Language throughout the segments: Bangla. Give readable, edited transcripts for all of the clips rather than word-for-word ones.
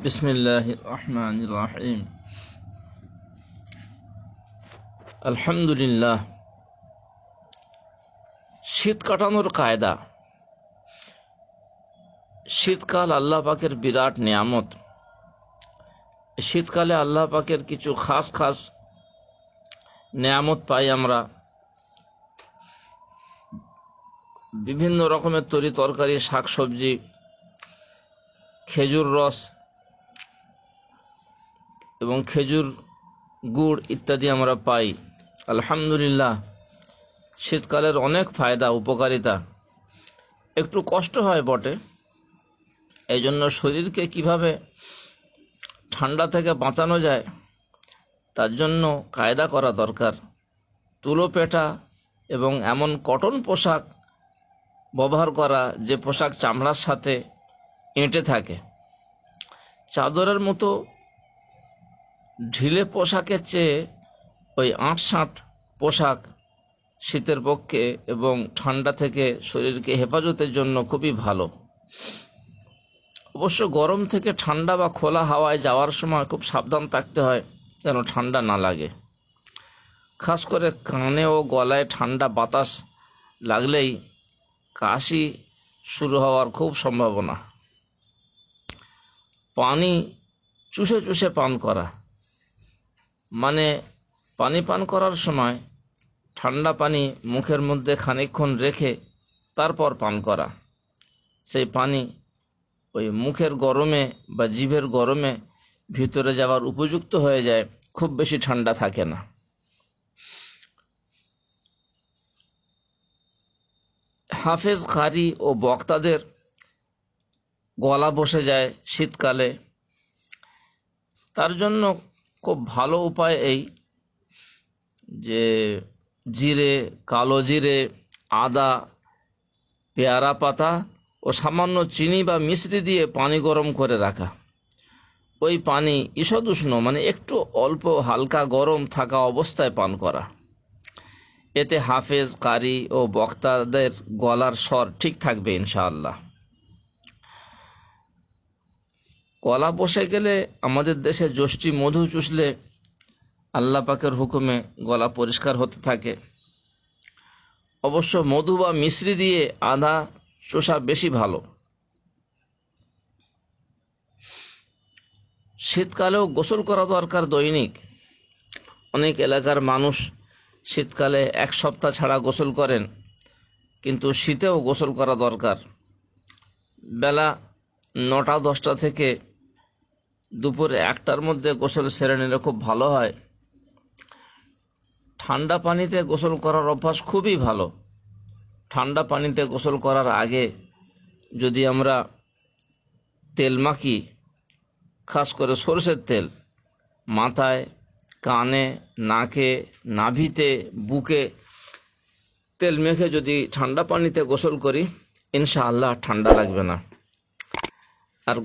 বিসমিল্লাহির রহমানির রহিম। আলহামদুলিল্লাহ। শীত কাটানোর কায়দা। শীতকাল আল্লাহ পাকের বিরাট নিয়ামত। শীতকালে আল্লাহ পাকের কিছু খাস খাস নিয়ামত পাই আমরা। বিভিন্ন রকমের তরি তরকারি, শাকসবজি, খেজুর রস এবং খেজুর গুড় ইত্যাদি আমরা পাই। আলহামদুলিল্লাহ, শীতকালের অনেক ফায়দা, উপকারিতা। একটু কষ্ট হয় বটে, এই জন্য শরীরকে কিভাবে ঠান্ডা থেকে বাঁচানো যায় তার জন্য কায়দা করা দরকার। তুলো পেটা এবং এমন কটন পোশাক ব্যবহার করা যে পোশাক চামড়ার সাথে এঁটে থাকে। চাদরের মতো ঢিলে পোশাকের চেয়ে ওই আঁটসাঁট পোশাক শীতের পক্ষে এবং ঠান্ডা থেকে শরীরকে হেফাজতের জন্য খুবই ভালো। অবশ্য গরম থেকে ঠান্ডা বা খোলা হাওয়ায় যাওয়ার সময় খুব সাবধান থাকতে হয় যেন ঠান্ডা না লাগে। খাস করে কানে ও গলায় ঠান্ডা বাতাস লাগলেই কাশি শুরু হওয়ার খুব সম্ভাবনা। পানি চুষে চুষে পান করা, মানে পানি পান করার সময় ঠান্ডা পানি মুখের মধ্যে খানিকক্ষণ রেখে তারপর পান করা। সেই পানি ওই মুখের গরমে বা জিভের গরমে ভিতরে যাওয়ার উপযুক্ত হয়ে যায়, খুব বেশি ঠান্ডা থাকে না। হাফেজ, কারি ও বক্তাদের গলা বসে যায় শীতকালে, তার জন্য খুব ভালো উপায় এই যে জিরে, কালো জিরে, আদা, পেয়ারা পাতা ও সামান্য চিনি বা মিশ্রি দিয়ে পানি গরম করে রাখা। ওই পানি ঈষদ উষ্ণ, মানে একটু অল্প হালকা গরম থাকা অবস্থায় পান করা। এতে হাফেজ, কারি ও বক্তাদের গলার স্বর ঠিক থাকবে ইনশাআল্লাহ। গলা বসে গেলে আমাদের দেশে যষ্টি মধু চুষলে আল্লাহ পাকের হুকুমে গলা পরিষ্কার হতে থাকে। অবশ্য মধু বা মিশ্রি দিয়ে আদা চোষা বেশি ভালো। শীতকালেও গোসল করা দরকার দৈনিক। অনেক এলাকার মানুষ শীতকালে এক সপ্তাহ ছাড়া গোসল করেন, কিন্তু শীতেও গোসল করা দরকার। বেলা 9টা-10টা থেকে দুপুর 1টার মধ্যে গোসল সেরে নিলে খুব ভালো হয়। ঠান্ডা পানিতে গোসল করার অভ্যাস খুবই ভালো। ঠান্ডা পানিতে গোসল করার আগে যদি আমরা তেল মাখি, খাস করে সরষের তেল, মাথায়, কানে, নাকে, নাভিতে, বুকে তেল মেখে যদি ঠান্ডা পানিতে গোসল করি, ইনশাআল্লাহ ঠান্ডা লাগবে না। আর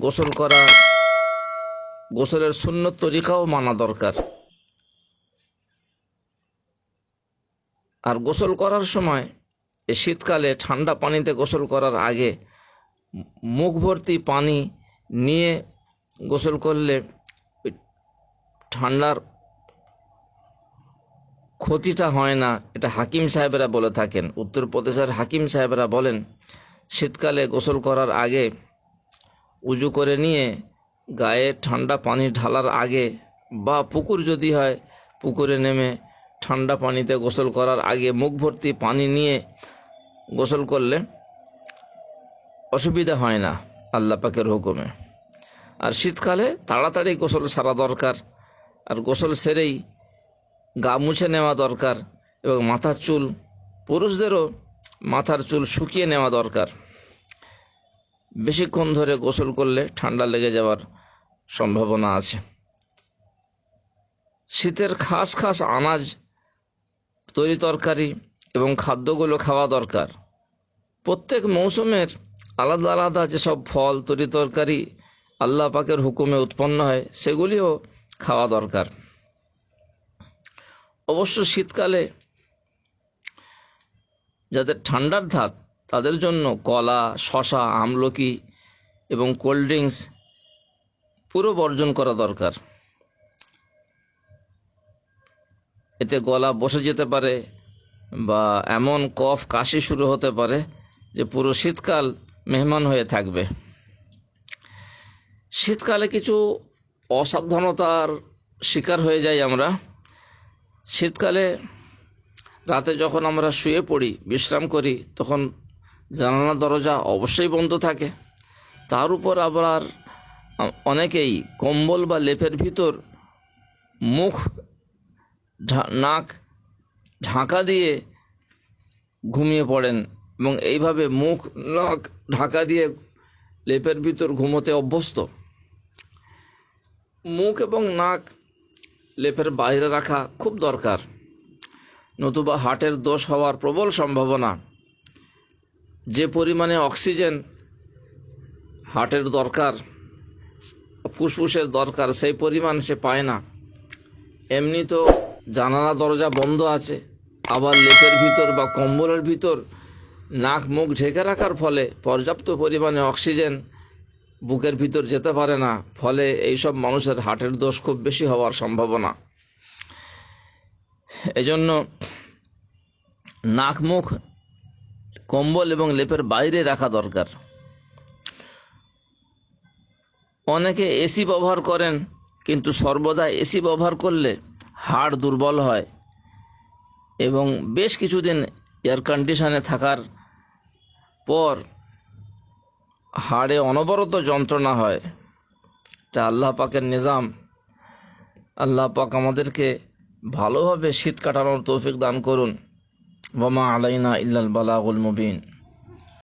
গোসলের সুন্নত তরিকাও মানা দরকার। আর গোসল করার সময় শীতকালে ঠান্ডা পানিতে গোসল করার আগে মুখ ভর্তি পানি নিয়ে গোসল করলে ঠান্ডার ক্ষতিটা হয় না। এটা হাকিম সাহেবেরা বলে থাকেন। উত্তরপ্রদেশের হাকিম সাহেবেরা বলেন, শীতকালে গোসল করার আগে উজু করে নিয়ে গায়ে ঠান্ডা পানি ঢালার আগে, বা পুকুর যদি হয় পুকুরে নেমে ঠান্ডা পানিতে গোসল করার আগে মুখ ভর্তি পানি নিয়ে গোসল করলে অসুবিধা হয় না আল্লাহ পাকের হুকুমে। আর শীতকালে তাড়াতাড়ি গোসল সারা দরকার। আর গোসল সেরেই গা মুছে নেওয়া দরকার এবং মাথার চুল, পুরুষদেরও মাথার চুল শুকিয়ে নেওয়া দরকার। বেশিক্ষণ ধরে গোসল করলে ঠান্ডা লেগে যাওয়ার সম্ভাবনা আছে। শীতের খাস খাস আনাজ, তরি তরকারি এবং খাদ্যগুলো খাওয়া দরকার। প্রত্যেক মৌসুমের আলাদা আলাদা যেসব ফল, তরি তরকারি আল্লাহ পাকের হুকুমে উৎপন্ন হয়, সেগুলিও খাওয়া দরকার। অবশ্য শীতকালে যাদের ঠান্ডার ধাত, তাদের জন্য কলা, শশা, আমলকি এবং কোল্ড ড্রিঙ্কস পুরো বর্জন করা দরকার। এতে গলা বসে যেতে পারে বা এমন কফ কাশি শুরু হতে পারে যে পুরো শীতকাল মেহমান হয়ে থাকবে। শীতকালে কিছু অসাবধানতার শিকার হয়ে যাই আমরা। শীতকালে রাতে যখন আমরা শুয়ে পড়ি, বিশ্রাম করি, তখন জানালা দরজা অবশ্যই বন্ধ থাকে। তার উপর আবার অনেকেই কম্বল বা লেপের ভিতর মুখ নাক ঢাকা দিয়ে ঘুমিয়ে পড়েন এবং এইভাবে মুখ নাক ঢাকা দিয়ে লেপের ভিতর ঘুমোতে অভ্যস্ত। মুখ এবং নাক লেপের বাইরে রাখা খুব দরকার, নতুবা হার্টের দোষ হওয়ার প্রবল সম্ভাবনা। যে পরিমাণে অক্সিজেন হার্টের দরকার, ফুসফুসের দরকার, সেই পরিমাণ সে পায় না। এমনি তো জানালা দরজা বন্ধ আছে, আবার লেপের ভিতর বা কম্বলের ভিতর নাক মুখ ঢেকে রাখার ফলে পর্যাপ্ত পরিমাণে অক্সিজেন বুকের ভিতর যেতে পারে না, ফলে এইসব মানুষের হার্টের দোষ খুব বেশি হওয়ার সম্ভাবনা। এজন্য নাক মুখ কম্বল এবং লেপের বাইরে রাখা দরকার। অনেকে এসি ব্যবহার করেন, কিন্তু সর্বদা এসি ব্যবহার করলে হাড় দুর্বল হয় এবং বেশ কিছুদিন এয়ার কন্ডিশনে থাকার পর হাড়ে অনবরত যন্ত্রণা হয়। এটা আল্লাহ পাকের নিজাম। আল্লাহ পাক আমাদেরকে ভালোভাবে শীত কাটানোর তৌফিক দান করুন। ওয়া মা আলাইনা ইল্লাল বালাগুল মুবিন।